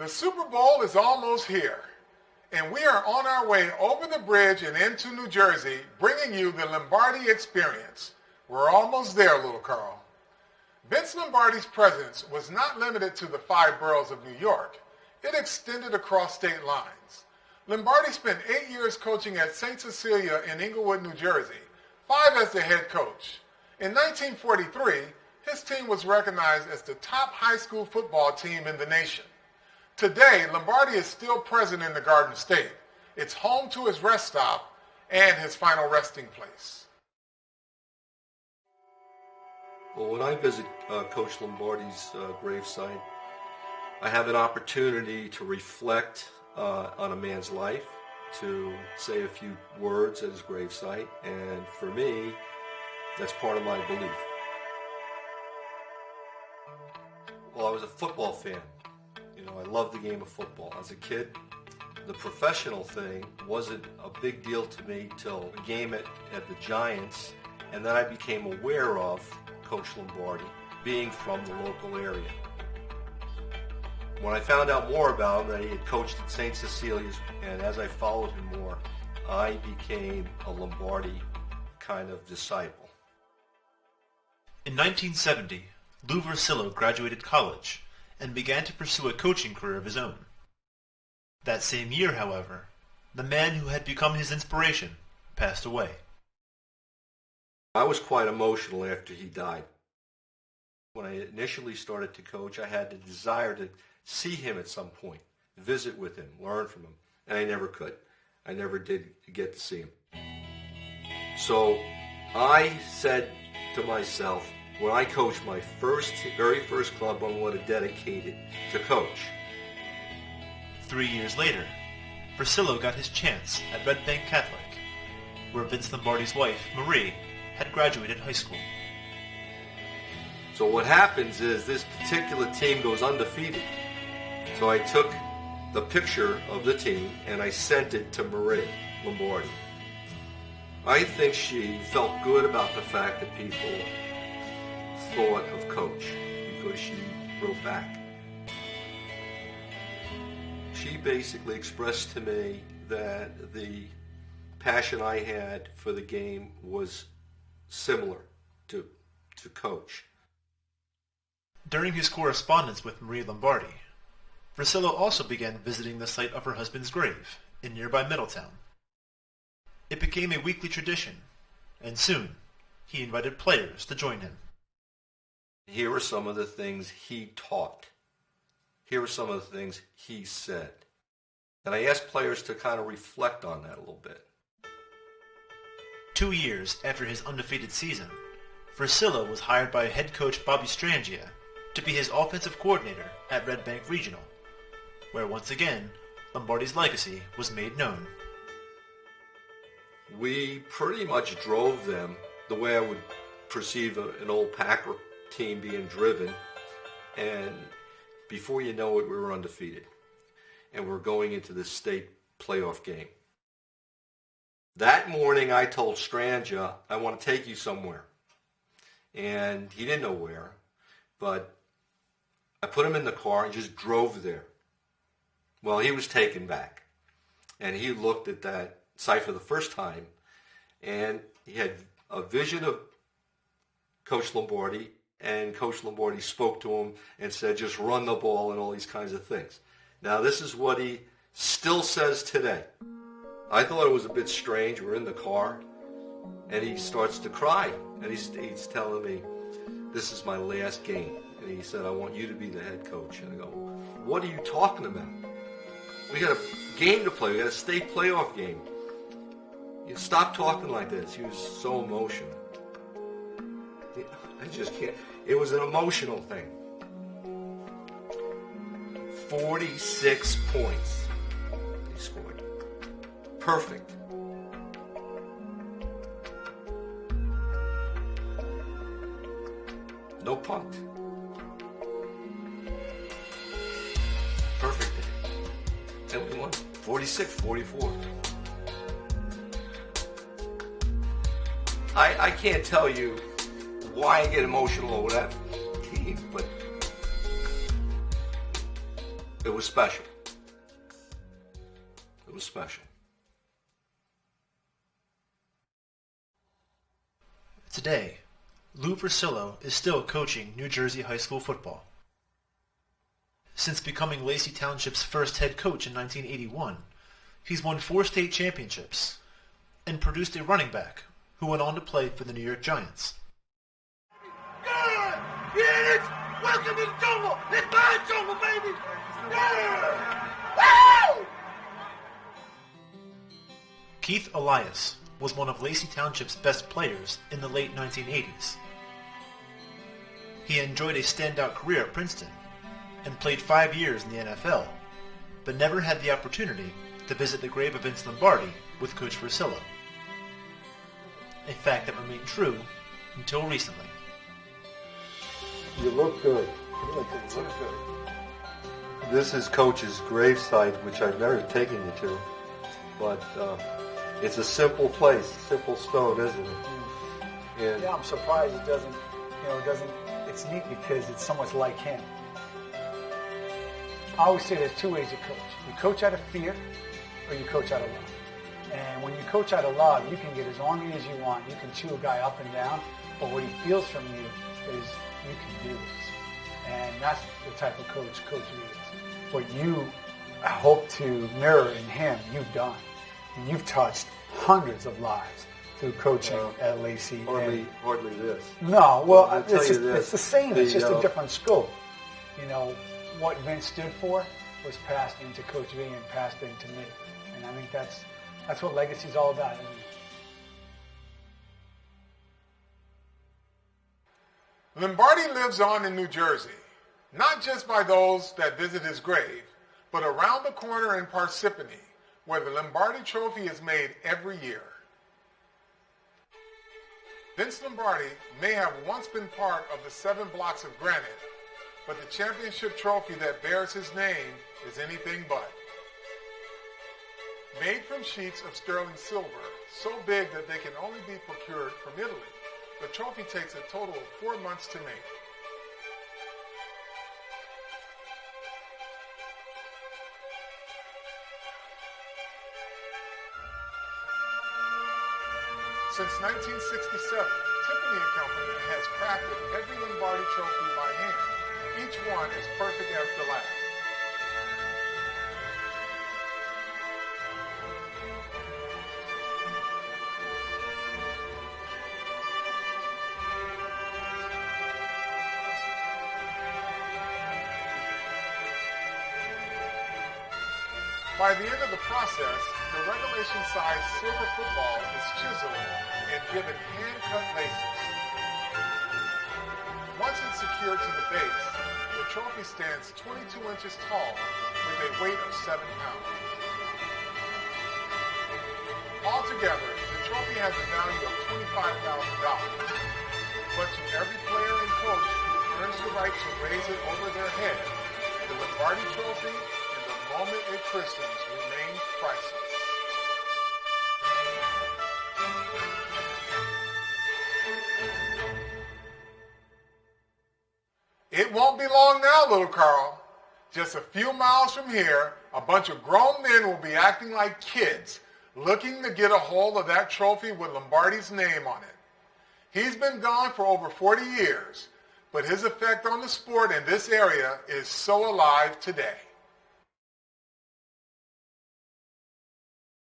The Super Bowl is almost here, and we are on our way over the bridge and into New Jersey, bringing you the Lombardi experience. We're almost there, little Carl. Vince Lombardi's presence was not limited to the 5 boroughs of New York. It extended across state lines. Lombardi spent 8 years coaching at St. Cecilia in Englewood, New Jersey, 5 as the head coach. In 1943, his team was recognized as the top high school football team in the nation. Today, Lombardi is still present in the Garden State. It's home to his rest stop and his final resting place. Well, when I visit Coach Lombardi's gravesite, I have an opportunity to reflect on a man's life, to say a few words at his gravesite, and for me, that's part of my belief. Well, I was a football fan. I loved the game of football. As a kid, the professional thing wasn't a big deal to me till a game at the Giants, and then I became aware of Coach Lombardi, being from the local area. When I found out more about him, that he had coached at St. Cecilia's, and as I followed him more, I became a Lombardi kind of disciple. In 1970, Lou Vircillo graduated college and began to pursue a coaching career of his own. That same year, however, the man who had become his inspiration passed away. I was quite emotional after he died. When I initially started to coach, I had the desire to see him at some point, visit with him, learn from him, and I never could. I never did get to see him. So I said to myself, when I coach my very first club, I'm going to dedicate it to Coach. 3 years later, Vircillo got his chance at Red Bank Catholic, where Vince Lombardi's wife, Marie, had graduated high school. So what happens is this particular team goes undefeated. So I took the picture of the team and I sent it to Marie Lombardi. I think she felt good about the fact that people thought of Coach, because she wrote back. She basically expressed to me that the passion I had for the game was similar to Coach. During his correspondence with Marie Lombardi, Vircillo also began visiting the site of her husband's grave in nearby Middletown. It became a weekly tradition, and soon he invited players to join him. Here are some of the things he taught. Here are some of the things he said. And I asked players to kind of reflect on that a little bit. 2 years after his undefeated season, Vircillo was hired by head coach Bobby Strangia to be his offensive coordinator at Red Bank Regional, where once again, Lombardi's legacy was made known. We pretty much drove them the way I would perceive an old Packer team being driven, and before you know it, we were undefeated, and we're going into the state playoff game. That morning, I told Strangia, I want to take you somewhere, and he didn't know where, but I put him in the car and just drove there. Well, he was taken back, and he looked at that site for the first time, and he had a vision of Coach Lombardi, and Coach Lombardi spoke to him and said, just run the ball and all these kinds of things. Now, this is what he still says today. I thought it was a bit strange. We're in the car, and he starts to cry, and he's telling me, this is my last game. And he said, I want you to be the head coach. And I go, what are you talking about? We got a game to play. We got a state playoff game. You stop talking like this. He was so emotional. I just can't. It was an emotional thing. 46 points he scored. Perfect. No punt. Perfect day. And we won 46-44. I can't tell you why I get emotional over that team, but it It was special. It was special. Today, Lou Vircillo is still coaching New Jersey high school football. Since becoming Lacey Township's first head coach in 1981, he's won 4 state championships and produced a running back who went on to play for the New York Giants. Good! Get it! Welcome to the jungle! It's my jungle, baby! Yeah! Woo! Keith Elias was one of Lacey Township's best players in the late 1980s. He enjoyed a standout career at Princeton and played 5 years in the NFL, but never had the opportunity to visit the grave of Vince Lombardi with Coach Vircillo, a fact that remained true until recently. You look good. You look good. This is Coach's gravesite, which I've never taken you to, but it's a simple place, simple stone, isn't it? And yeah, I'm surprised it doesn't, it's neat because it's so much like him. I always say there's 2 ways to coach. You coach out of fear or you coach out of love. And when you coach out of love, you can get as ornery as you want. You can chew a guy up and down, but what he feels from you is you can do this. And that's the type of coach Coach Lee is. What you hope to mirror in him, you've done. And you've touched hundreds of lives through coaching at Lacey. hardly this. No, well, I'll tell you this. it's the same. It's just a different scope. What Vince stood for was passed into Coach V and passed into me. And I think that's what legacy is all about, isn't it? Lombardi lives on in New Jersey, not just by those that visit his grave, but around the corner in Parsippany, where the Lombardi Trophy is made every year. Vince Lombardi may have once been part of the 7 blocks of granite, but the championship trophy that bears his name is anything but. Made from sheets of sterling silver, so big that they can only be procured from Italy, the trophy takes a total of 4 months to make. Since 1967, Tiffany & Company has crafted every Lombardi trophy by hand, each one as perfect as the last. By the end of the process, the regulation-sized silver football is chiseled and given hand-cut laces. Once it's secured to the base, the trophy stands 22 inches tall with a weight of 7 pounds. Altogether, the trophy has a value of $25,000. But to every player and coach who earns the right to raise it over their head, the Lombardi Trophy and the moment it christens remain priceless. It won't be long now, little Carl. Just a few miles from here, a bunch of grown men will be acting like kids, looking to get a hold of that trophy with Lombardi's name on it. He's been gone for over 40 years, but his effect on the sport in this area is so alive today.